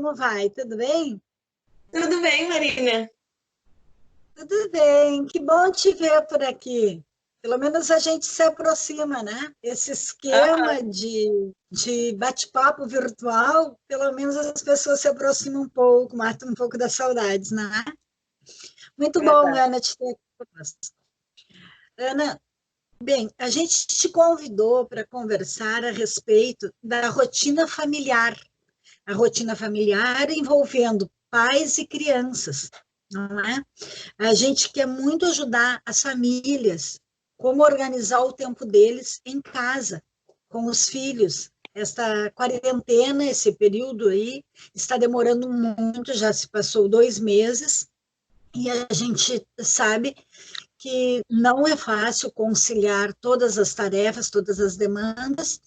como vai? Tudo bem? Tudo bem, Marina? Tudo bem, que bom te ver por aqui. Pelo menos a gente se aproxima, né? Esse Aham, esquema de bate-papo virtual, pelo menos as pessoas se aproximam um pouco, matam um pouco das saudades, né? Muito bom, verdade. Ana, te ter aqui conosco. Ana, bem, a gente te convidou para conversar a respeito da rotina familiar. A rotina familiar envolvendo pais e crianças, não é? A gente quer muito ajudar as famílias, como organizar o tempo deles em casa, com os filhos. Esta quarentena, esse período aí, está demorando muito, já se passou 2 meses, e a gente sabe que não é fácil conciliar todas as tarefas, todas as demandas,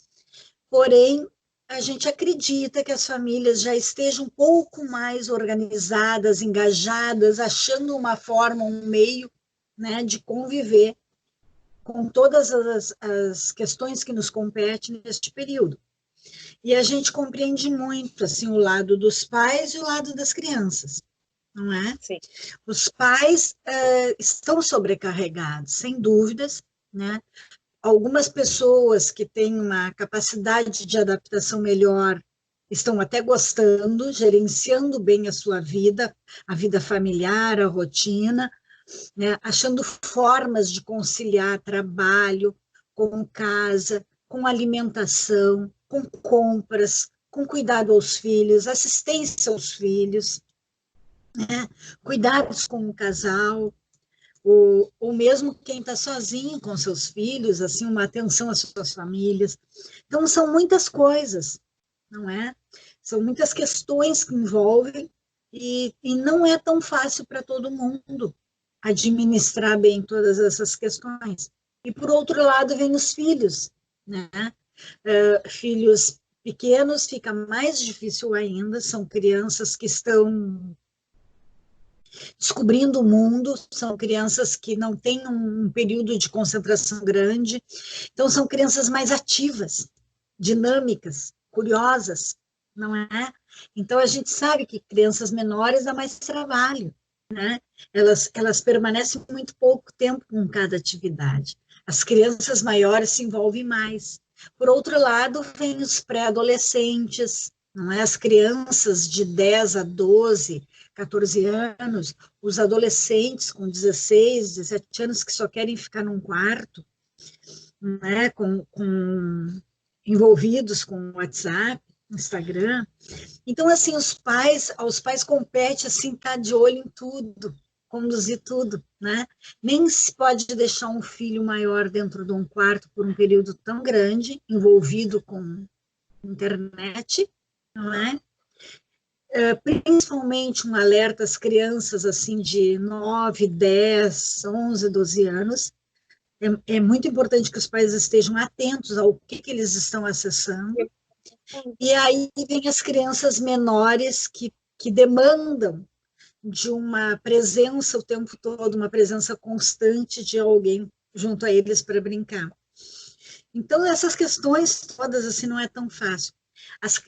porém, a gente acredita que as famílias já estejam um pouco mais organizadas, engajadas, achando uma forma, um meio, né, de conviver com todas as questões que nos competem neste período. E a gente compreende muito assim o lado dos pais e o lado das crianças, não é? Sim. Os pais estão sobrecarregados, sem dúvidas, né? Algumas pessoas que têm uma capacidade de adaptação melhor estão até gostando, gerenciando bem a sua vida, a vida familiar, a rotina, né? Achando formas de conciliar trabalho com casa, com alimentação, com compras, com cuidado aos filhos, assistência aos filhos, né? Cuidados com o casal, ou mesmo quem está sozinho com seus filhos, assim, uma atenção às suas famílias. Então, são muitas coisas, não é? São muitas questões que envolvem e não é tão fácil para todo mundo administrar bem todas essas questões. E, por outro lado, vem os filhos, né? Filhos pequenos fica mais difícil ainda, são crianças que estão descobrindo o mundo, são crianças que não têm um período de concentração grande, então são crianças mais ativas, dinâmicas, curiosas, não é? Então a gente sabe que crianças menores dá mais trabalho, né? Elas permanecem muito pouco tempo com cada atividade. As crianças maiores se envolvem mais. Por outro lado, vem os pré-adolescentes, não é? As crianças de 10 a 12, 14 anos, os adolescentes com 16, 17 anos que só querem ficar num quarto, né, envolvidos com WhatsApp, Instagram. Então, assim, aos pais compete, assim, estar de olho em tudo, conduzir tudo, né? Nem se pode deixar um filho maior dentro de um quarto por um período tão grande, envolvido com internet, não é? Principalmente um alerta às crianças assim de 9, 10, 11, 12 anos. É muito importante que os pais estejam atentos ao que eles estão acessando. E aí vem as crianças menores que demandam de uma presença o tempo todo, uma presença constante de alguém junto a eles para brincar. Então, essas questões todas, assim, não é tão fácil.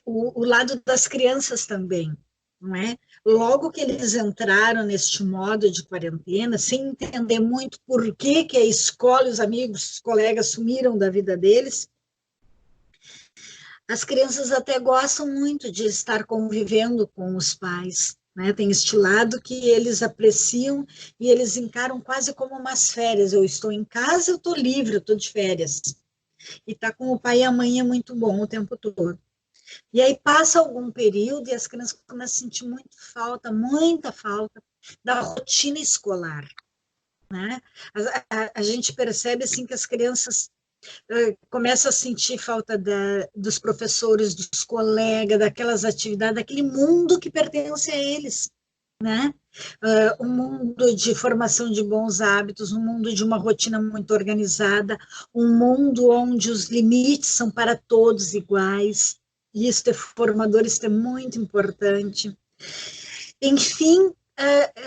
O lado das crianças também, não é? Logo que eles entraram neste modo de quarentena, sem entender muito por que a escola, os amigos, os colegas sumiram da vida deles, as crianças até gostam muito de estar convivendo com os pais, né? Tem este lado que eles apreciam e eles encaram quase como umas férias. Eu estou em casa, eu estou livre, eu estou de férias. E estar com o pai e a mãe é muito bom o tempo todo. E aí passa algum período e as crianças começam a sentir muita falta da rotina escolar, né? A gente percebe assim que as crianças começam a sentir falta dos professores, dos colegas, daquelas atividades, daquele mundo que pertence a eles, né? Um mundo de formação de bons hábitos, um mundo de uma rotina muito organizada, um mundo onde os limites são para todos iguais. Isso é formador, isso é muito importante. Enfim,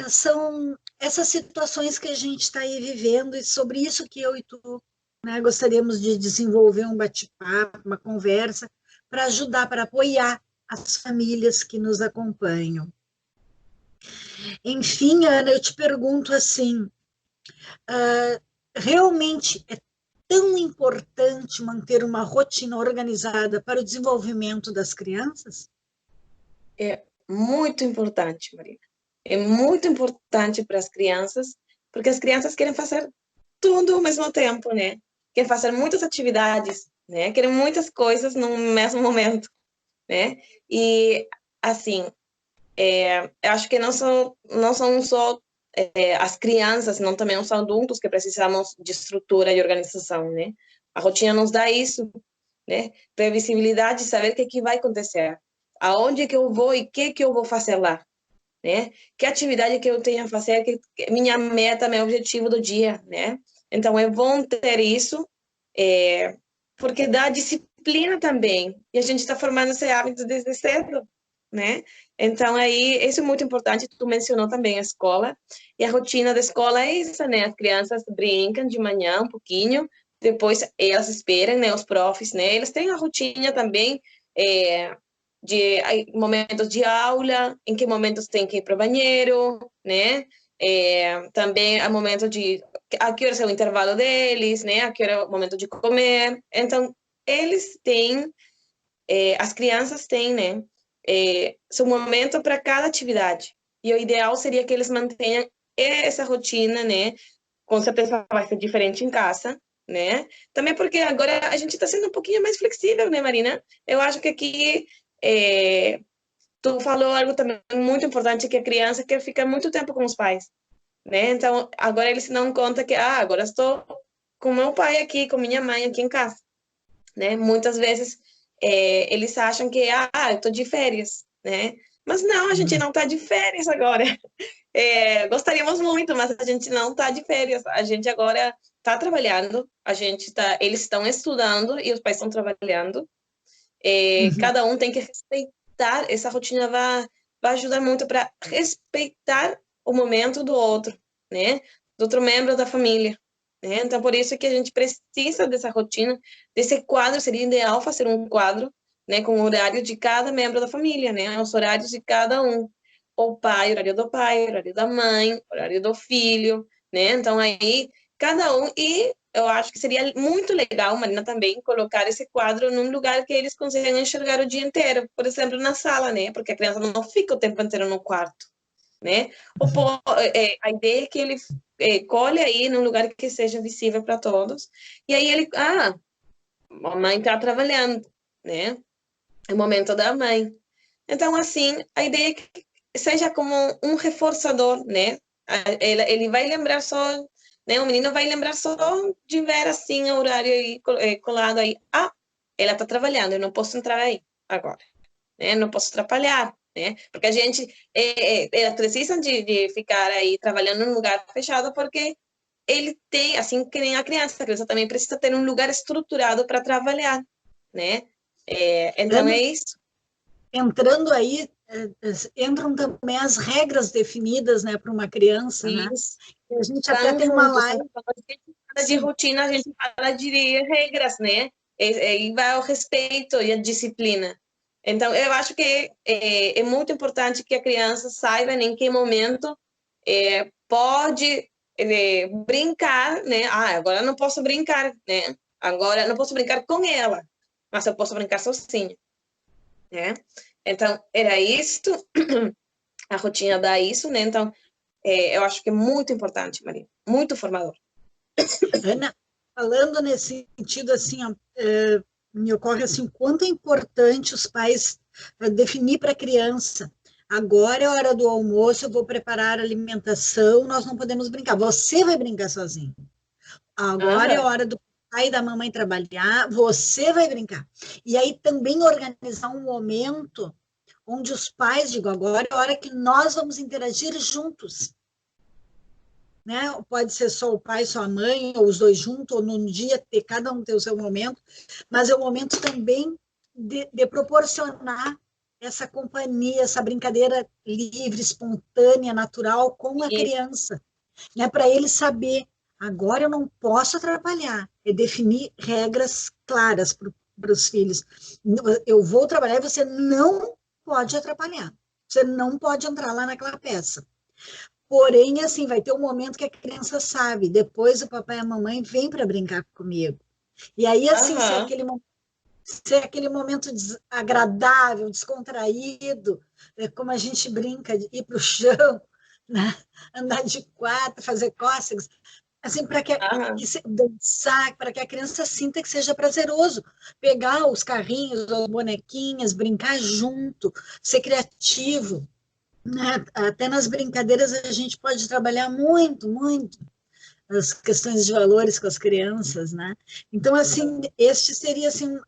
são essas situações que a gente está aí vivendo e sobre isso que eu e tu, né, gostaríamos de desenvolver um bate-papo, uma conversa, para ajudar, para apoiar as famílias que nos acompanham. Enfim, Ana, eu te pergunto assim, realmente é tão importante manter uma rotina organizada para o desenvolvimento das crianças? É muito importante, Maria. É muito importante para as crianças, porque as crianças querem fazer tudo ao mesmo tempo, né? Querem fazer muitas atividades, né? Querem muitas coisas no mesmo momento, né? E, assim, eu acho que não são só as crianças, não também os adultos que precisamos de estrutura e organização, né? A rotina nos dá isso, né? Previsibilidade, saber o que vai acontecer, aonde que eu vou e o que eu vou fazer lá, né? Que atividade que eu tenho a fazer, que minha meta, meu objetivo do dia, né? Então é bom ter isso, porque dá disciplina também, e a gente está formando esse hábito desde cedo, né? Então aí isso é muito importante. Tu mencionou também a escola, e a rotina da escola é isso, né? As crianças brincam de manhã um pouquinho, depois elas esperam, né? Os profs, né? Eles têm a rotina também, de momentos de aula, em que momentos tem que ir para o banheiro, né? Também há momento de a que hora é o intervalo deles, né? A que hora é o momento de comer. Então, eles têm, as crianças têm, né? Seu momento para cada atividade. E o ideal seria que eles mantenham essa rotina, né? Com certeza vai ser diferente em casa, né? Também porque agora a gente está sendo um pouquinho mais flexível, né, Marina? Eu acho que aqui tu falou algo também muito importante, que a criança quer ficar muito tempo com os pais, né? Então, agora eles se dão conta que, agora estou com meu pai aqui, com minha mãe aqui em casa, né? Muitas vezes eles acham que, eu estou de férias, né? Mas não, a gente não está de férias agora. Gostaríamos muito, mas a gente não está de férias. A gente agora está trabalhando, eles estão estudando e os pais estão trabalhando. Cada um tem que respeitar essa rotina, vai ajudar muito para respeitar o momento do outro, né? Do outro membro da família, né? Então, por isso que a gente precisa dessa rotina, desse quadro. Seria ideal fazer um quadro, né, com o horário de cada membro da família, né? Os horários de cada um. O pai, horário do pai, horário da mãe, horário do filho, né? Então, aí, cada um. E eu acho que seria muito legal, Marina, também colocar esse quadro num lugar que eles consigam enxergar o dia inteiro, por exemplo, na sala, né? Porque a criança não fica o tempo inteiro no quarto, né? A ideia é que ele colhe aí num lugar que seja visível para todos, e aí ele, a mãe está trabalhando, né? É o momento da mãe. Então, assim, a ideia é que seja como um reforçador, né? Ele vai lembrar só, né? O menino vai lembrar só de ver assim o horário aí, colado aí. Ela está trabalhando, eu não posso entrar aí agora, né? Não posso atrapalhar, né? Porque a gente, elas precisam de ficar aí trabalhando num lugar fechado, porque ele tem, assim que nem a criança também precisa ter um lugar estruturado para trabalhar, né? Então Ana, é isso. entrando aí, entram também as regras definidas, né, para uma criança, né? Isso. E a gente até Vão tem uma juntos. live, Então, quando a gente fala de sim, rotina, a gente fala de regras, né? E vai o respeito e a disciplina. Então, eu acho que é muito importante que a criança saiba em que momento pode brincar, né? Agora eu não posso brincar, né? Agora eu não posso brincar com ela, mas eu posso brincar sozinha, né? Então, era isso, a rotina dá isso, né? Então, eu acho que é muito importante, Maria, muito formador. Ana, falando nesse sentido, assim, ó, me ocorre assim, o quanto é importante os pais definir para a criança. Agora é hora do almoço, eu vou preparar a alimentação, nós não podemos brincar. Você vai brincar sozinho. Agora é Aham. hora do pai e da mamãe trabalhar, você vai brincar. E aí também organizar um momento onde os pais digam, agora é a hora que nós vamos interagir juntos, né? Pode ser só o pai, só a mãe, ou os dois juntos, ou num dia ter cada um ter o seu momento, mas é o momento também de proporcionar essa companhia, essa brincadeira livre, espontânea, natural com a Isso. criança, né? Para ele saber, agora eu não posso atrapalhar, é definir regras claras para os filhos. Eu vou trabalhar e você não pode atrapalhar. Você não pode entrar lá naquela peça. Porém, assim, vai ter um momento que a criança sabe, depois o papai e a mamãe vêm para brincar comigo. E aí, assim, Aham. se é aquele momento agradável, descontraído, como a gente brinca, de ir para o chão, né? Andar de quatro, fazer cócegas, assim, Aham. dançar, para que a criança sinta que seja prazeroso, pegar os carrinhos, as bonequinhas, brincar junto, ser criativo, né? Até nas brincadeiras a gente pode trabalhar muito, muito as questões de valores com as crianças, né? Então, assim, este seria assim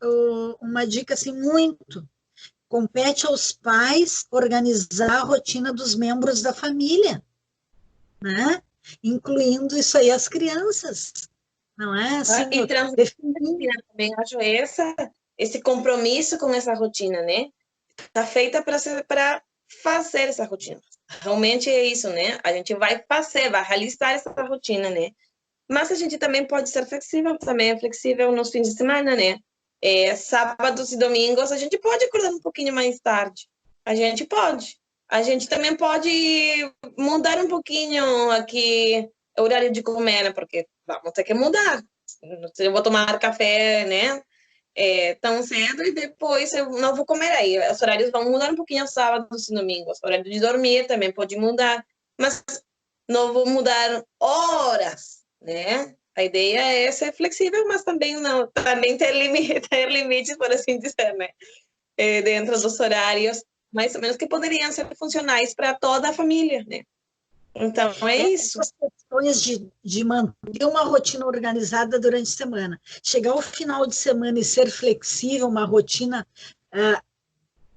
uma dica assim muito compete aos pais organizar a rotina dos membros da família, né? Incluindo isso aí as crianças, não é? Assim, E transmitir definir. também, acho esse compromisso com essa rotina, né? Tá feita para fazer essa rotina. Realmente é isso, né? A gente vai fazer, vai realizar essa rotina, né? Mas a gente também pode ser flexível, também é flexível nos fins de semana, né? Sábados e domingos a gente pode acordar um pouquinho mais tarde. A gente pode. A gente também pode mudar um pouquinho aqui o horário de comer, né? Porque vamos ter que mudar. Eu vou tomar café, né? Tão cedo e depois eu não vou comer aí. Os horários vão mudar um pouquinho sábados e domingos. O horário de dormir também pode mudar, mas não vou mudar horas, né? A ideia é ser flexível, mas também não, também ter limites, por assim dizer, né? Dentro dos horários, mais ou menos que poderiam ser funcionais para toda a família, né? Então é isso. Essas questões de manter uma rotina organizada durante a semana. Chegar ao final de semana e ser flexível, uma rotina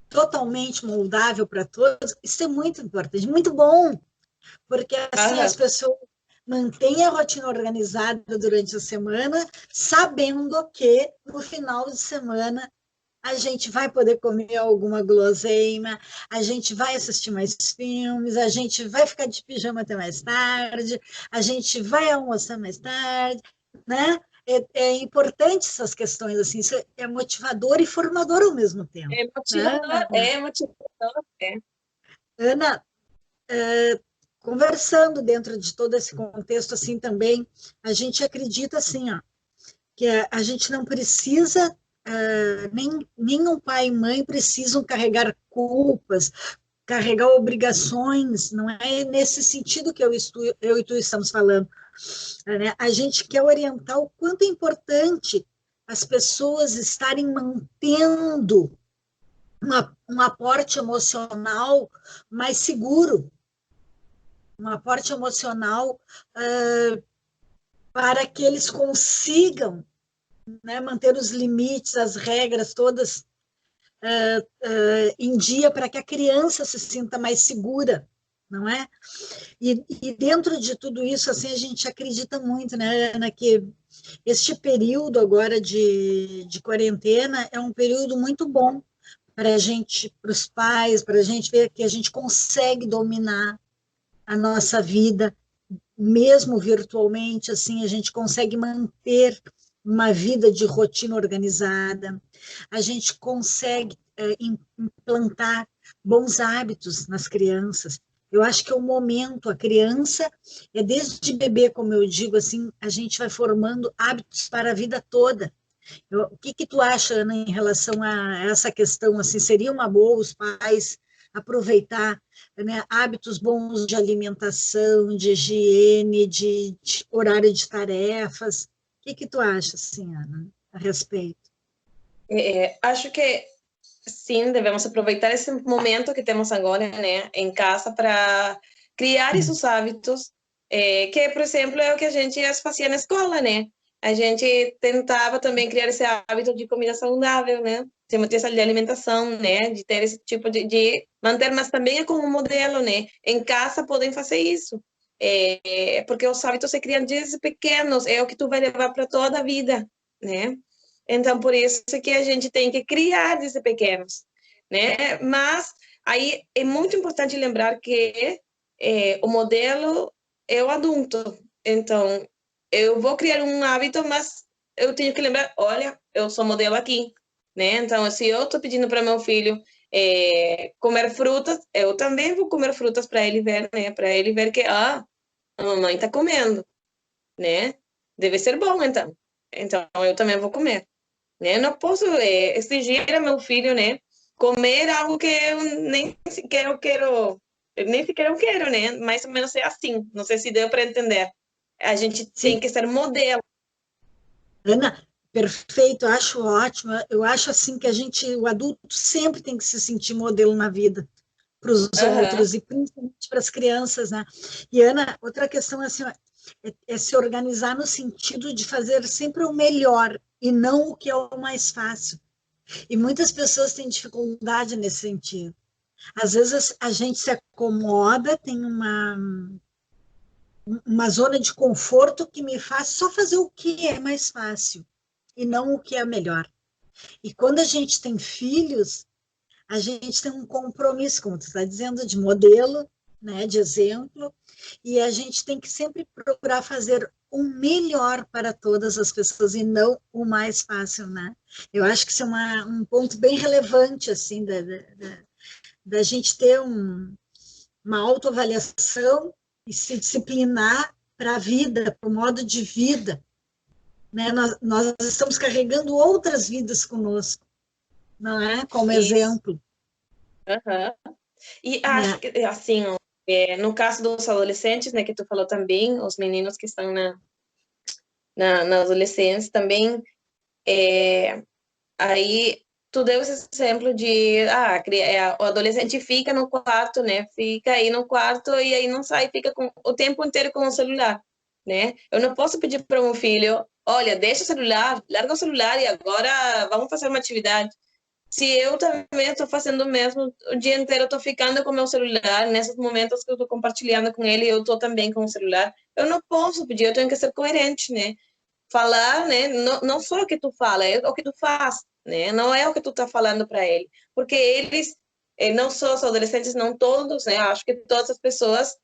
totalmente moldável para todos, isso é muito importante, muito bom, porque assim as Aham. pessoas mantêm a rotina organizada durante a semana, sabendo que no final de semana a gente vai poder comer alguma guloseima, a gente vai assistir mais filmes, a gente vai ficar de pijama até mais tarde, a gente vai almoçar mais tarde, né? É importante essas questões, assim, isso é motivador e formador ao mesmo tempo, né? É motivador, é. Ana, conversando dentro de todo esse contexto, assim, também, a gente acredita, assim, ó, que a gente não precisa, nem o pai e mãe precisam carregar culpas, carregar obrigações, não é nesse sentido que eu e tu estamos falando. Né? A gente quer orientar o quanto é importante as pessoas estarem mantendo um aporte emocional mais seguro, um aporte emocional para que eles consigam, né, manter os limites, as regras todas em dia para que a criança se sinta mais segura, não é? E dentro de tudo isso, assim, a gente acredita muito, né, Ana, que este período agora de quarentena é um período muito bom para a gente, para os pais, para a gente ver que a gente consegue dominar a nossa vida, mesmo virtualmente, assim, a gente consegue manter uma vida de rotina organizada, a gente consegue implantar bons hábitos nas crianças. Eu acho que é o momento, a criança, desde bebê, como eu digo, assim, a gente vai formando hábitos para a vida toda. O que que tu acha, Ana, em relação a essa questão? Assim, seria uma boa os pais aproveitar, né, hábitos bons de alimentação, de higiene, de horário de tarefas? O que que tu acha, assim, Ana, a respeito? Acho que sim, devemos aproveitar esse momento que temos agora, né, em casa para criar esses hábitos, que, por exemplo, é o que a gente fazia na escola, né? A gente tentava também criar esse hábito de comida saudável, né? De alimentação, né? De ter esse tipo de manter, mas também é como um modelo, né? Em casa podem fazer isso. Porque os hábitos se criam desde pequenos, é o que tu vai levar para toda a vida, né? Então, por isso que a gente tem que criar desde pequenos, né? Mas aí é muito importante lembrar que o modelo é o adulto. Então, eu vou criar um hábito, mas eu tenho que lembrar, olha, eu sou modelo aqui, né? Então, se eu estou pedindo para meu filho comer frutas, eu também vou comer frutas para ele ver, né? Para ele ver que, a mamãe está comendo, né? Deve ser bom, então. Então, eu também vou comer, né? Não posso exigir a meu filho, né? Comer algo que eu nem sequer eu quero, nem sequer eu quero, né? Mais ou menos é assim. Não sei se deu para entender. A gente tem Sim, que ser modelo. Ana, perfeito, acho ótimo. Eu acho assim que o adulto sempre tem que se sentir modelo na vida para os Aham. outros e principalmente para as crianças, né? E Ana, outra questão assim, ó, é se organizar no sentido de fazer sempre o melhor e não o que é o mais fácil. E muitas pessoas têm dificuldade nesse sentido. Às vezes a gente se acomoda, tem uma zona de conforto que me faz só fazer o que é mais fácil e não o que é melhor. E quando a gente tem filhos, a gente tem um compromisso, como tu está dizendo, de modelo, né, de exemplo, e a gente tem que sempre procurar fazer o melhor para todas as pessoas e não o mais fácil, né? Eu acho que isso é um ponto bem relevante, assim, da gente ter uma autoavaliação e se disciplinar para a vida, para o modo de vida, né? Nós estamos carregando outras vidas conosco, não é? Como Isso. exemplo, Aham. E acho né? que, assim, no caso dos adolescentes, né, que tu falou também, os meninos que estão na adolescência também, aí tu deu esse exemplo de, o adolescente fica no quarto, né, fica aí no quarto e aí não sai, fica o tempo inteiro com o celular, né? Eu não posso pedir para um filho, olha, deixa o celular, larga o celular e agora vamos fazer uma atividade. Se eu também estou fazendo o mesmo, o dia inteiro eu estou ficando com o meu celular, nesses momentos que eu estou compartilhando com ele, eu estou também com o celular, eu não posso pedir, eu tenho que ser coerente, né? Falar, né? Não, não só o que tu fala, é o que tu faz, né? Não é o que tu tá falando para ele, porque eles, não só os adolescentes, não todos, né? Acho que todas as pessoas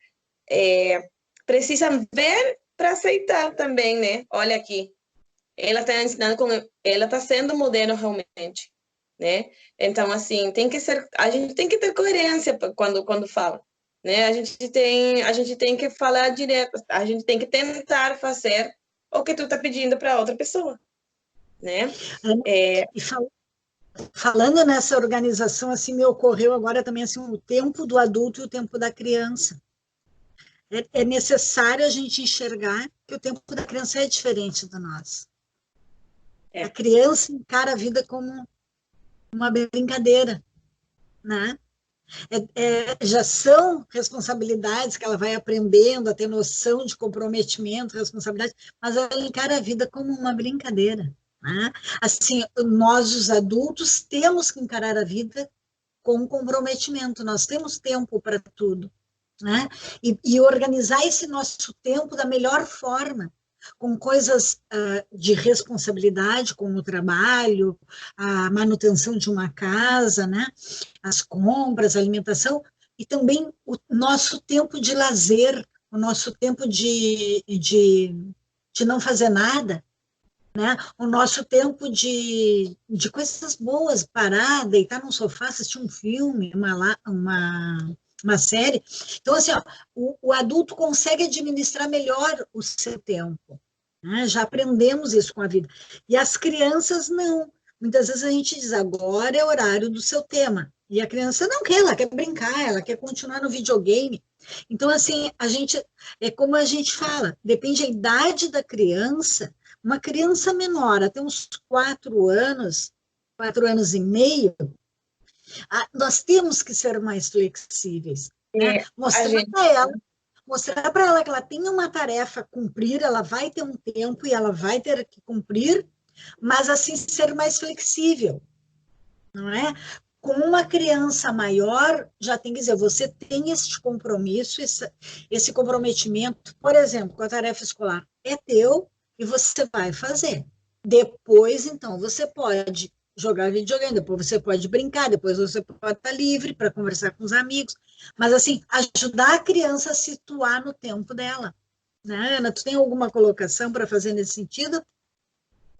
é, precisam ver para aceitar também, né? Olha aqui, ela está ensinando com, ela está sendo modelo realmente, né? Então assim, tem que ser, a gente tem que ter coerência quando fala, né? A gente tem que falar direto, a gente tem que tentar fazer o que tu tá pedindo para outra pessoa, né? É, E falando nessa organização, assim, me ocorreu agora também assim, o tempo do adulto e o tempo da criança. É necessário a gente enxergar que o tempo da criança é diferente do nosso. A é, criança encara a vida como uma brincadeira, né? Já são responsabilidades que ela vai aprendendo a ter noção de comprometimento, responsabilidade, mas ela encara a vida como uma brincadeira. Né? Assim, nós, os adultos, temos que encarar a vida com comprometimento, nós temos tempo para tudo. Né? E organizar esse nosso tempo da melhor forma, com coisas de responsabilidade, como o trabalho, a manutenção de uma casa, né? As compras, a alimentação, e também o nosso tempo de lazer, o nosso tempo de não fazer nada, né? O nosso tempo de coisas boas, parar, deitar no sofá, assistir um filme, uma série. Então, assim, ó, o adulto consegue administrar melhor o seu tempo. Né? Já aprendemos isso com a vida. E as crianças não. Muitas vezes a gente diz, agora é horário do seu tema. E a criança não quer, ela quer brincar, ela quer continuar no videogame. Então, assim, é como a gente fala, depende da idade da criança. Uma criança menor, até uns 4 anos, 4 anos e meio, nós temos que ser mais flexíveis, né? a gente, Mostrar para ela que ela tem uma tarefa a cumprir, ela vai ter um tempo e ela vai ter que cumprir, mas assim ser mais flexível, não é? Com uma criança maior, já tem que dizer, você tem este compromisso, esse comprometimento, por exemplo, com a tarefa escolar, é teu e você vai fazer. Depois, então, você pode jogar videogame, depois você pode brincar, depois você pode estar livre para conversar com os amigos, mas assim, ajudar a criança a situar no tempo dela. Né, Ana? Tu tem alguma colocação para fazer nesse sentido?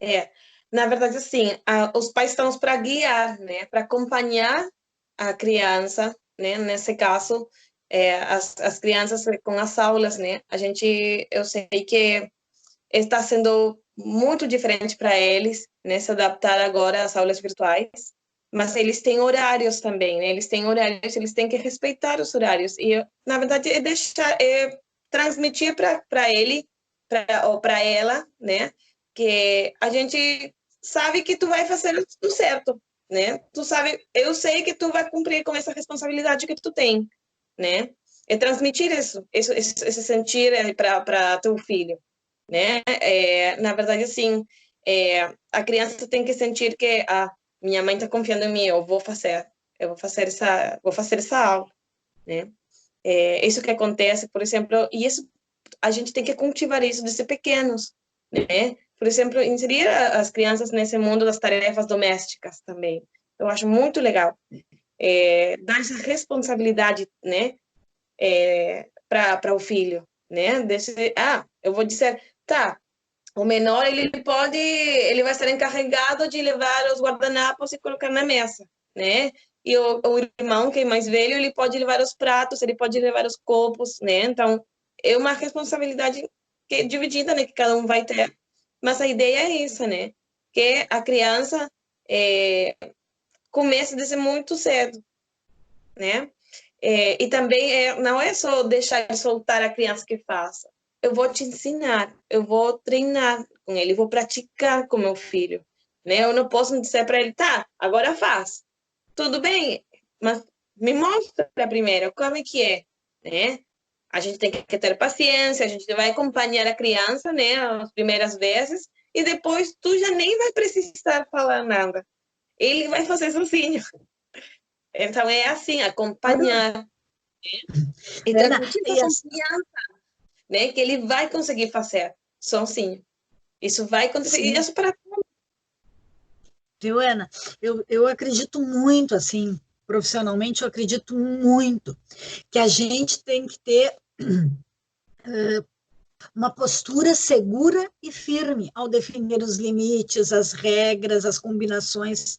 é, na verdade, assim, os pais estão para guiar, né? Para acompanhar a criança, né? Nesse caso, as crianças com as aulas, né? Eu sei que está sendo muito diferente para eles, né? Se adaptar agora às aulas virtuais, mas eles têm horários também, né? Eles têm horários, eles têm que respeitar os horários. E, na verdade, transmitir para ele ou para ela, né? Que a gente sabe que tu vai fazer tudo certo, né? Tu sabe, eu sei que tu vai cumprir com essa responsabilidade que tu tem, né? É transmitir esse sentir para teu filho, né? Na verdade, assim, a criança tem que sentir que minha mãe está confiando em mim, vou fazer essa aula, né? Isso que acontece, por exemplo, e isso a gente tem que cultivar isso desde pequenos, né? Por exemplo, inserir as crianças nesse mundo das tarefas domésticas também. Eu acho muito legal. Dar essa responsabilidade, né? Para o filho, né? Eu vou dizer, tá, o menor ele vai ser encarregado de levar os guardanapos e colocar na mesa, né? E o irmão, que é mais velho, ele pode levar os pratos, ele pode levar os copos, né? Então, é uma responsabilidade que é dividida, né? Que cada um vai ter. Mas a ideia é isso, né? Que a criança comece desde muito cedo, né? E também não é só deixar soltar a criança que faça. Eu vou te ensinar, eu vou treinar com ele, vou praticar com meu filho, né? Eu não posso dizer para ele, tá, agora faz. Tudo bem, mas me mostra primeiro como é que é, né? A gente tem que ter paciência, a gente vai acompanhar a criança, né, as primeiras vezes, e depois tu já nem vai precisar falar nada. Ele vai fazer sozinho. Então é assim, acompanhar e Ana, transmitir e essa confiança, né, que ele vai conseguir fazer sozinho. Isso vai acontecer. E sim, isso para viu, Ana? Eu acredito muito, assim, profissionalmente, eu acredito muito que a gente tem que ter uma postura segura e firme ao definir os limites, as regras, as combinações,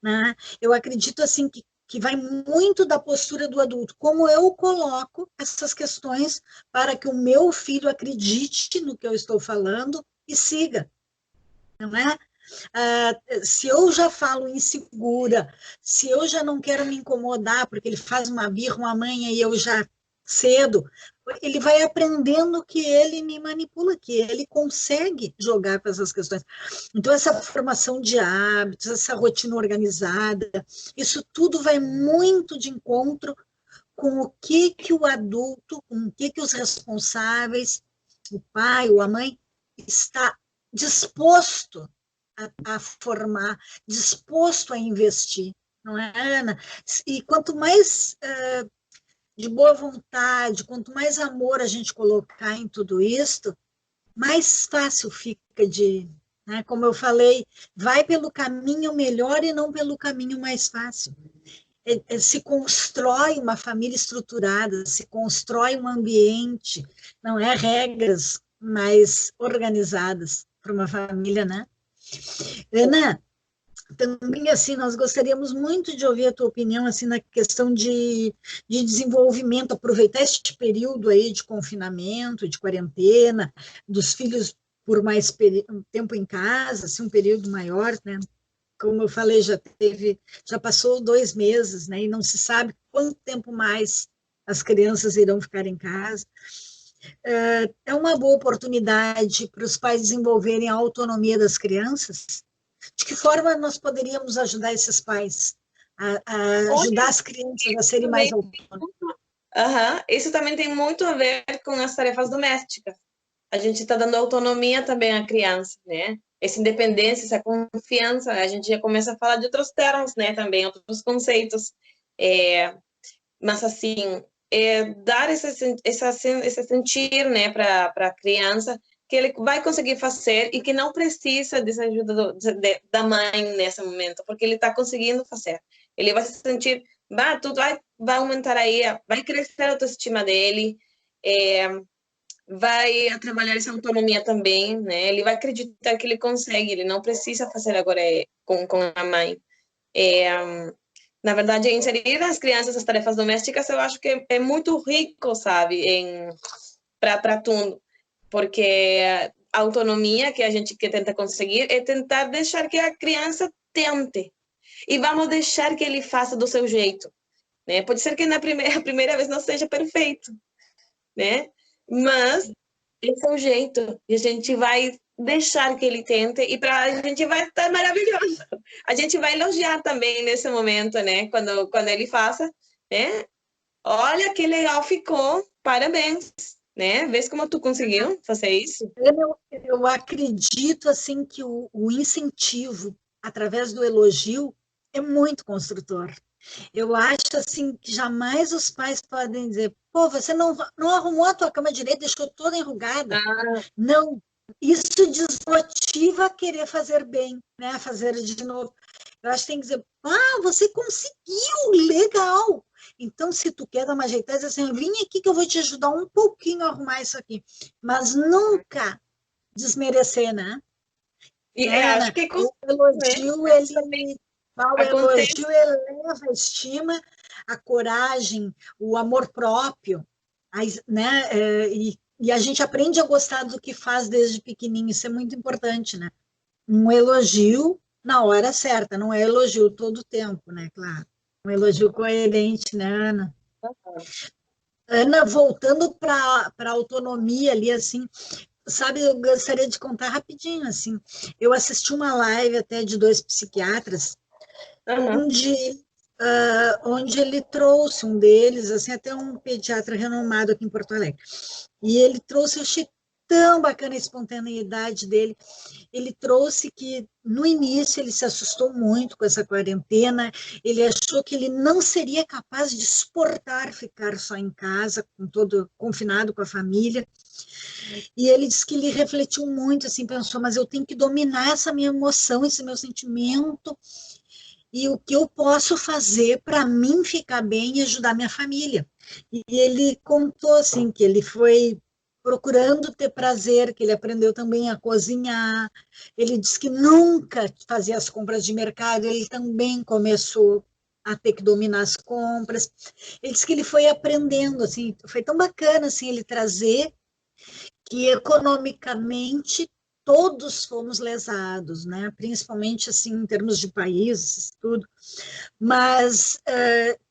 né? Eu acredito assim que vai muito da postura do adulto, como eu coloco essas questões para que o meu filho acredite no que eu estou falando e siga, não é? Se eu já falo insegura, se eu já não quero me incomodar porque ele faz uma birra, uma manha e eu já cedo, ele vai aprendendo que ele me manipula, que ele consegue jogar com essas questões. Então, essa formação de hábitos, essa rotina organizada, isso tudo vai muito de encontro com o que o adulto, com o que os responsáveis, o pai ou a mãe, está disposto a formar, disposto a investir, não é, Ana? E quanto mais de boa vontade, quanto mais amor a gente colocar em tudo isso, mais fácil fica de, né, como eu falei, vai pelo caminho melhor e não pelo caminho mais fácil. Se constrói uma família estruturada, se constrói um ambiente, não é regras mais organizadas para uma família, né? Ana, também assim nós gostaríamos muito de ouvir a tua opinião assim na questão de desenvolvimento, aproveitar este período aí de confinamento, de quarentena, dos filhos por mais tempo em casa, assim, um período maior, né? Como eu falei, já passou 2 meses, né? E não se sabe quanto tempo mais as crianças irão ficar em casa. É uma boa oportunidade para os pais desenvolverem a autonomia das crianças. De que forma nós poderíamos ajudar esses pais a ajudar olha, as crianças a isso serem mais também, autônomas? isso também tem muito a ver com as tarefas domésticas. A gente está dando autonomia também à criança, né? Essa independência, essa confiança, a gente já começa a falar de outros termos, né? Também outros conceitos. É, mas assim, dar esse sentir, né, para a criança que ele vai conseguir fazer e que não precisa dessa ajuda da mãe nesse momento, porque ele está conseguindo fazer. Ele vai se sentir, tudo vai aumentar aí, vai crescer a autoestima dele, é, vai trabalhar essa autonomia também, né? Ele vai acreditar que ele consegue, ele não precisa fazer agora com a mãe. É, Na verdade, inserir as crianças nas tarefas domésticas, eu acho que é muito rico, sabe, para tudo. Porque a autonomia que a gente que tenta conseguir é tentar deixar que a criança tente. E vamos deixar que ele faça do seu jeito, né? Pode ser que na a primeira vez não seja perfeito, né? Mas esse é o jeito. E a gente vai deixar que ele tente e para a gente vai estar maravilhoso. A gente vai elogiar também nesse momento, né? Quando ele faça, né? Olha que legal ficou, parabéns, né? Vês como tu conseguiu fazer isso? Eu acredito assim que o incentivo através do elogio é muito construtor. Eu acho assim que jamais os pais podem dizer, pô, você não arrumou a tua cama direito, deixou toda enrugada. Ah, Não, isso desmotiva a querer fazer bem, né? Fazer de novo. Eu acho que tem que dizer, você conseguiu, legal. Então, se tu quer dar uma ajeitada, diz assim, vem aqui que eu vou te ajudar um pouquinho a arrumar isso aqui. Mas nunca desmerecer, né? e acho Né? que O né? elogio, ele, o Acontece. elogio eleva a estima, a coragem, o amor próprio, né? E a gente aprende a gostar do que faz desde pequenininho, isso é muito importante, né? Um elogio na hora certa, não é elogio todo o tempo, né? Claro. Um elogio coerente, né, Ana? Ana, voltando para a autonomia ali, assim, sabe, eu gostaria de contar rapidinho, assim, eu assisti uma live até de dois psiquiatras, Uhum. onde ele trouxe um deles, assim, até um pediatra renomado aqui em Porto Alegre, e ele trouxe, eu achei tão bacana a espontaneidade dele, ele trouxe que no início ele se assustou muito com essa quarentena, ele achou que ele não seria capaz de suportar ficar só em casa, com todo confinado com a família, e ele disse que ele refletiu muito, assim, pensou, mas eu tenho que dominar essa minha emoção, esse meu sentimento, e o que eu posso fazer para mim ficar bem e ajudar minha família. E ele contou, assim, que ele foi procurando ter prazer, que ele aprendeu também a cozinhar. Ele disse que nunca fazia as compras de mercado, ele também começou a ter que dominar as compras. Ele disse que ele foi aprendendo, assim, foi tão bacana, assim, ele trazer que economicamente todos fomos lesados, né? Principalmente assim em termos de países, tudo, mas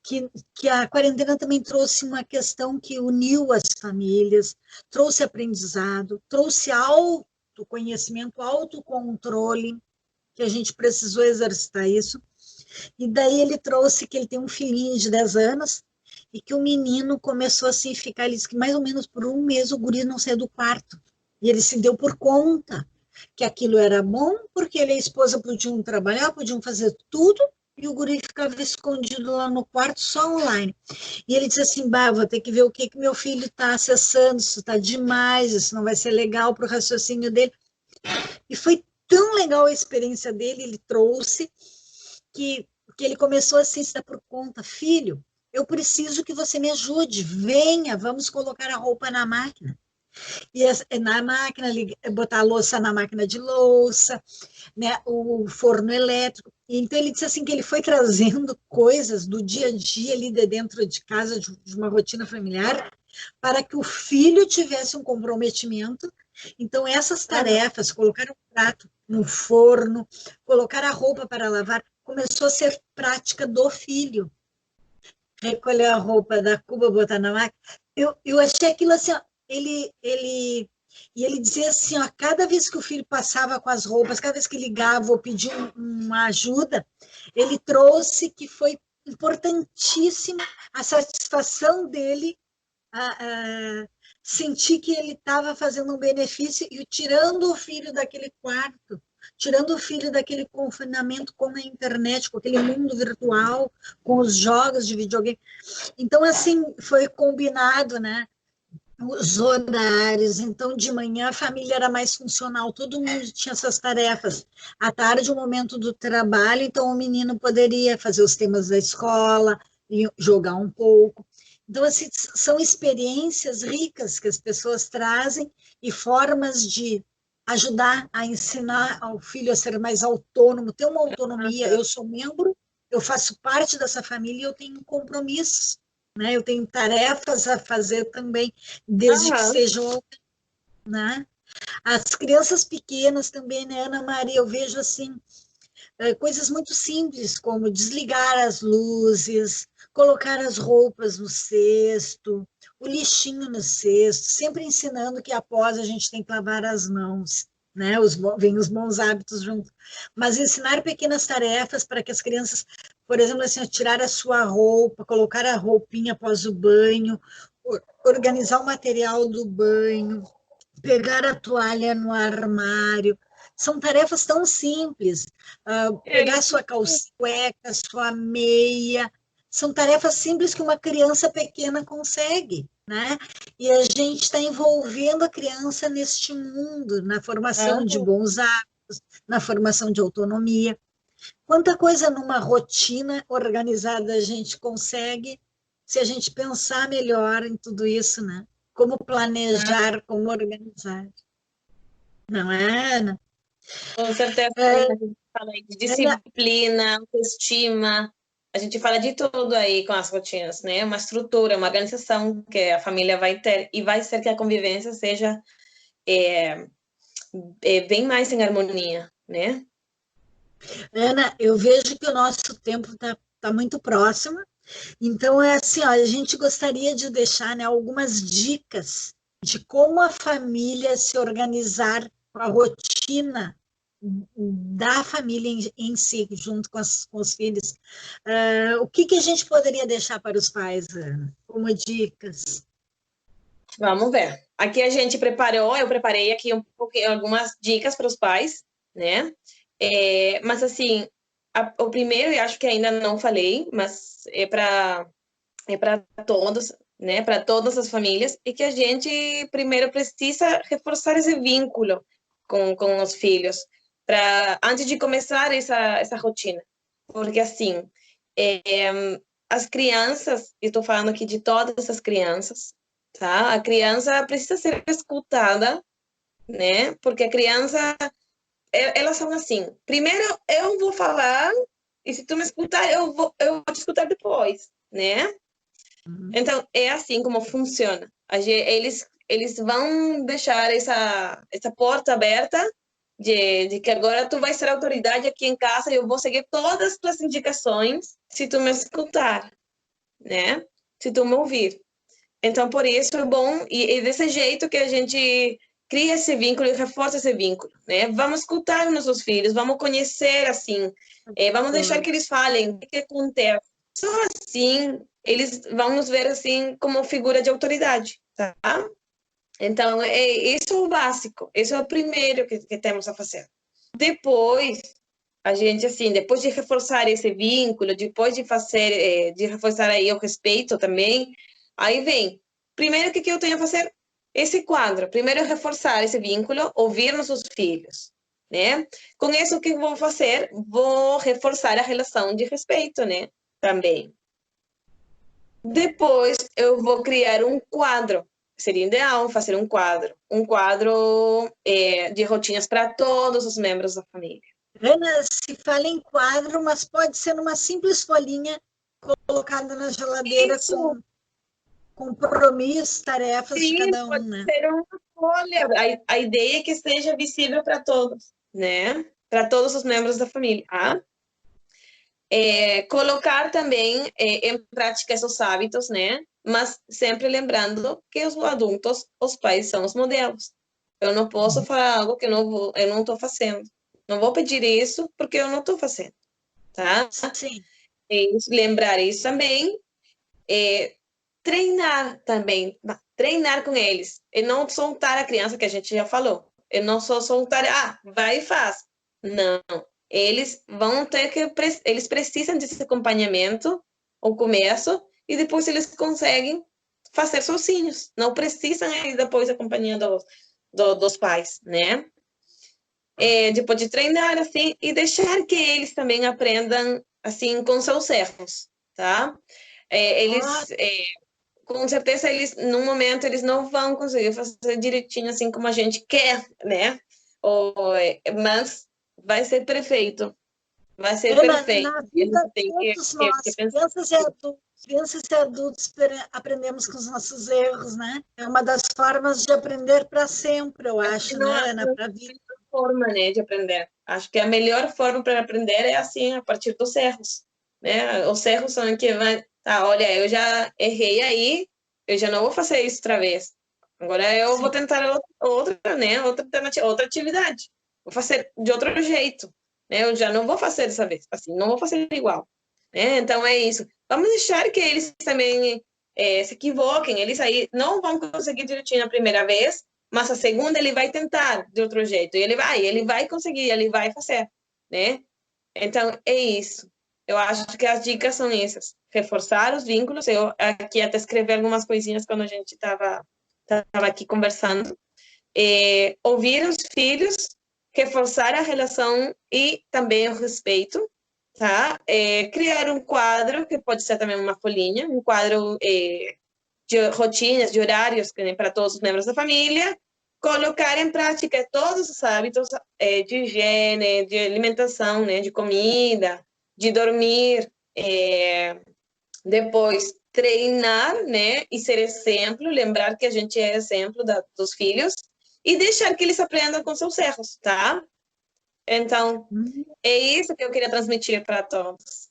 que a quarentena também trouxe uma questão que uniu as famílias, trouxe aprendizado, trouxe autoconhecimento, autocontrole, que a gente precisou exercitar isso. E daí ele trouxe que ele tem um filhinho de 10 anos e que o menino começou assim a ficar, ele disse que mais ou menos por um mês o guri não saiu do quarto. E ele se deu por conta que aquilo era bom, porque ele e a esposa podiam trabalhar, podiam fazer tudo, e o guri ficava escondido lá no quarto, só online. E ele disse assim, vou ter que ver o que meu filho está acessando, isso está demais, isso não vai ser legal para o raciocínio dele. E foi tão legal a experiência dele, ele trouxe, que, que ele começou assim, a se dar por conta, filho, eu preciso que você me ajude, venha, vamos colocar a roupa na máquina. E na máquina, botar a louça na máquina de louça, né, o forno elétrico. Então ele disse assim que ele foi trazendo coisas do dia a dia ali de dentro de casa, de uma rotina familiar, para que o filho tivesse um comprometimento. Então essas tarefas, colocar o prato no forno, colocar a roupa para lavar, começou a ser prática do filho. Recolher a roupa da cuba, botar na máquina. Eu achei aquilo assim, ó, e ele dizia assim, ó, cada vez que o filho passava com as roupas, cada vez que ligava ou pedia uma ajuda, ele trouxe que foi importantíssima a satisfação dele, sentir que ele estava fazendo um benefício e tirando o filho daquele quarto, tirando o filho daquele confinamento com a internet, com aquele mundo virtual, com os jogos de videogame. Então, assim, foi combinado, né? Os horários, então de manhã a família era mais funcional, todo mundo tinha essas tarefas. À tarde, o momento do trabalho, então o menino poderia fazer os temas da escola, e jogar um pouco. Então, assim, são experiências ricas que as pessoas trazem e formas de ajudar a ensinar ao filho a ser mais autônomo, ter uma autonomia. Eu sou membro eu faço parte dessa família e eu tenho compromissos, né? Eu tenho tarefas a fazer também, desde que Aham. sejam, né? As crianças pequenas também, né, Ana Maria? Eu vejo assim, coisas muito simples, como desligar as luzes, colocar as roupas no cesto, o lixinho no cesto, sempre ensinando que após a gente tem que lavar as mãos, né? Vem os bons hábitos junto. Mas ensinar pequenas tarefas para que as crianças, por exemplo, assim, tirar a sua roupa, colocar a roupinha após o banho, organizar o material do banho, pegar a toalha no armário. São tarefas tão simples. É Pegar isso. sua calça, cueca, sua meia. São tarefas simples que uma criança pequena consegue, né? E a gente está envolvendo a criança neste mundo, na formação de Aham. bons hábitos, na formação de autonomia. Quanta coisa numa rotina organizada a gente consegue se a gente pensar melhor em tudo isso, né? Como planejar, como organizar. Não é, Ana? Com certeza, É, a gente fala aí de Ana, disciplina, autoestima, a gente fala de tudo aí com as rotinas, né? Uma estrutura, uma organização que a família vai ter e vai ser que a convivência seja é, bem mais em harmonia, né? Ana, eu vejo que o nosso tempo está muito próximo, então é assim, ó, a gente gostaria de deixar, né, algumas dicas de como a família se organizar, a rotina da família em si, junto com os filhos. O que, que a gente poderia deixar para os pais, Ana, como dicas? Vamos ver. Aqui a gente preparou, eu preparei aqui um pouquinho, algumas dicas para os pais, né? Mas assim, o primeiro, eu acho que ainda não falei, mas é para todos, né? Para todas as famílias, e que a gente primeiro precisa reforçar esse vínculo com os filhos, para antes de começar essa rotina, porque assim, as crianças, estou falando aqui de todas as crianças, tá? A criança precisa ser escutada, né? Porque a criança, elas são assim. Primeiro eu vou falar e se tu me escutar, eu vou te escutar depois, né? Uhum. Então é assim como funciona. Eles vão deixar essa porta aberta de que agora tu vai ser autoridade aqui em casa e eu vou seguir todas as tuas indicações se tu me escutar, né? Se tu me ouvir. Então, por isso é bom, e desse jeito que a gente cria esse vínculo e reforça esse vínculo, né? Vamos escutar nossos filhos, vamos conhecer, assim, vamos deixar que eles falem o que acontece. Só assim, eles vão nos ver, assim, como figura de autoridade, tá? Então, isso é o básico, isso é o primeiro que temos a fazer. Depois, a gente, assim, depois de reforçar esse vínculo, depois de fazer, de reforçar aí o respeito também, aí vem, primeiro, o que eu tenho a fazer? Esse quadro. Primeiro, reforçar esse vínculo, ouvir nossos filhos, né? Com isso, o que eu vou fazer? Vou reforçar a relação de respeito, né? Também. Depois, eu vou criar um quadro. Seria ideal fazer um quadro de rotinas para todos os membros da família. Ana, se fala em quadro, mas pode ser numa simples folhinha colocada na geladeira Isso, com compromissos, tarefas de sim, cada um, pode né? ser uma folha. A ideia é que seja visível para todos, né? Para todos os membros da família. Tá? Colocar também em prática esses hábitos, né? Mas sempre lembrando que os adultos, os pais, são os modelos. Eu não posso falar algo que eu não estou fazendo. Não vou pedir isso porque eu não estou fazendo, tá? Sim. Lembrar isso também. É, treinar também, treinar com eles, e não soltar a criança, que a gente já falou. E não só soltar, vai e faz. Não, eles vão ter que, eles precisam desse acompanhamento ao começo, e depois eles conseguem fazer sozinhos. Não precisam ir depois acompanhando dos pais, né? Depois de treinar, assim, e deixar que eles também aprendam, assim, com seus erros, tá? Ah, Eles com certeza eles, no momento, eles não vão conseguir fazer direitinho assim como a gente quer, né? Mas vai ser perfeito. vai ser Ana, perfeito. na A gente vida, tem todos que nós, pensar. crianças e adultos, aprendemos com os nossos erros, né? É uma das formas de aprender para sempre, eu Acho que acho, não há né, Ana, para a vida. forma, né, de aprender. Acho que a melhor forma para aprender é assim, a partir dos erros, né? Os erros são que vai, tá, olha, eu já errei aí, eu já não vou fazer isso outra vez. Agora eu vou Sim. tentar outra, né, outra alternativa, outra atividade. Vou fazer de outro jeito, né? Eu já não vou fazer dessa vez, assim, não vou fazer igual, né? Então é isso. Vamos deixar que eles também se equivoquem, eles aí não vão conseguir direitinho na primeira vez, mas a segunda ele vai tentar de outro jeito, e ele vai conseguir, ele vai fazer, né? Então, é isso. Eu acho que as dicas são essas. Reforçar os vínculos. Eu aqui até escrevi algumas coisinhas quando a gente tava aqui conversando. Ouvir os filhos, reforçar a relação e também o respeito, tá? Criar um quadro, que pode ser também uma folhinha, um quadro de rotinas, de horários para todos os membros da família, colocar em prática todos os hábitos de higiene, de alimentação, né, de comida, de dormir, depois treinar, né, e ser exemplo, lembrar que a gente é exemplo dos filhos e deixar que eles aprendam com seus erros, tá? Então, é isso que eu queria transmitir para todos.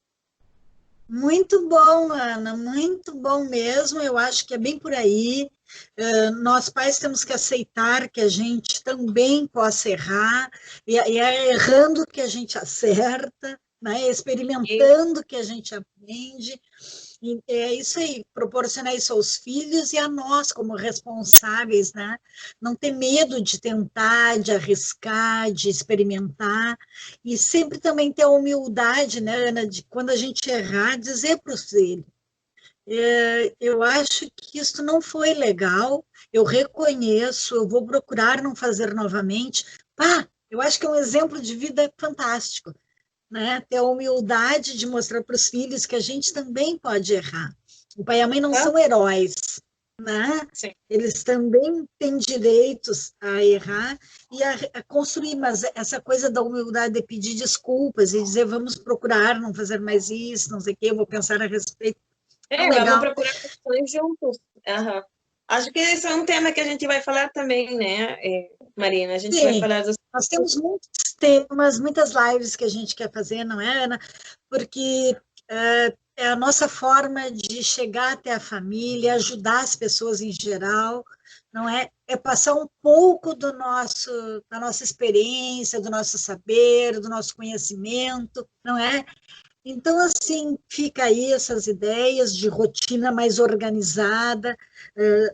Muito bom, Ana, muito bom mesmo. Eu acho que é bem por aí. Nós pais temos que aceitar que a gente também possa errar, e é errando que a gente acerta, né? E, Experimentando que a gente aprende. E é isso aí, proporcionar isso aos filhos e a nós como responsáveis, né? Não ter medo de tentar, de arriscar, de experimentar, e sempre também ter a humildade, né, Ana, de quando a gente errar, dizer para os filhos, eu acho que isso não foi legal, eu reconheço, eu vou procurar não fazer novamente. Pá, eu acho que é um exemplo de vida fantástico, né? Ter a humildade de mostrar para os filhos que a gente também pode errar. O pai e a mãe não tá? são heróis, né? Sim. Eles também têm direitos a errar e a construir, mas essa coisa da humildade de pedir desculpas e dizer vamos procurar não fazer mais isso, não sei o quê, eu vou pensar a respeito. Tão Vamos legal. procurar opções juntos. Aham. Acho que esse é um tema que a gente vai falar também, né, Marina? A gente vai Sim, falar dos. nós temos muitos temas, muitas lives que a gente quer fazer, não é, Ana? Porque é a nossa forma de chegar até a família, ajudar as pessoas em geral, não é? É passar um pouco da nossa experiência, do nosso saber, do nosso conhecimento, não é? Então, assim, fica aí essas ideias de rotina mais organizada,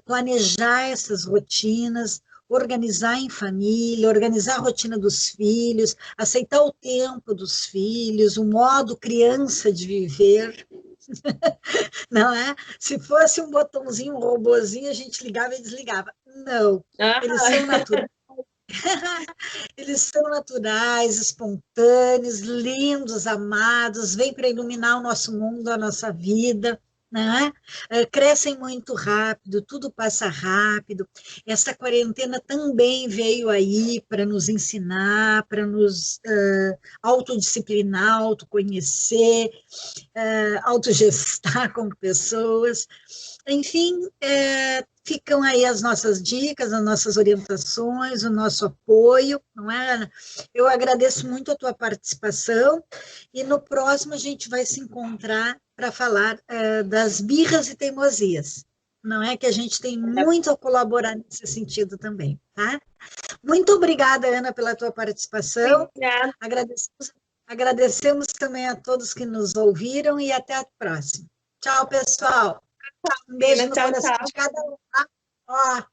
planejar essas rotinas, organizar em família, organizar a rotina dos filhos, aceitar o tempo dos filhos, o modo criança de viver, não é? Se fosse um botãozinho, um robozinho, a gente ligava e desligava. Não, Ah, eles são naturais. Eles são naturais, espontâneos, lindos, amados, vêm para iluminar o nosso mundo, a nossa vida, né? Crescem muito rápido, tudo passa rápido. Essa quarentena também veio aí para nos ensinar, para nos autodisciplinar, autoconhecer, autogestar como pessoas. Enfim, ficam aí as nossas dicas, as nossas orientações, o nosso apoio, não é, Ana? Eu agradeço muito a tua participação e no próximo a gente vai se encontrar para falar das birras e teimosias, não é? Que a gente tem muito a colaborar nesse sentido também, tá? Muito obrigada, Ana, pela tua participação. obrigada. Agradecemos também a todos que nos ouviram e até a próxima. Tchau, pessoal. Um beijo Marina. no Tchau, coração tchau. de cada um. Tá? Ó,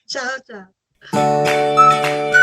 tchau, tchau.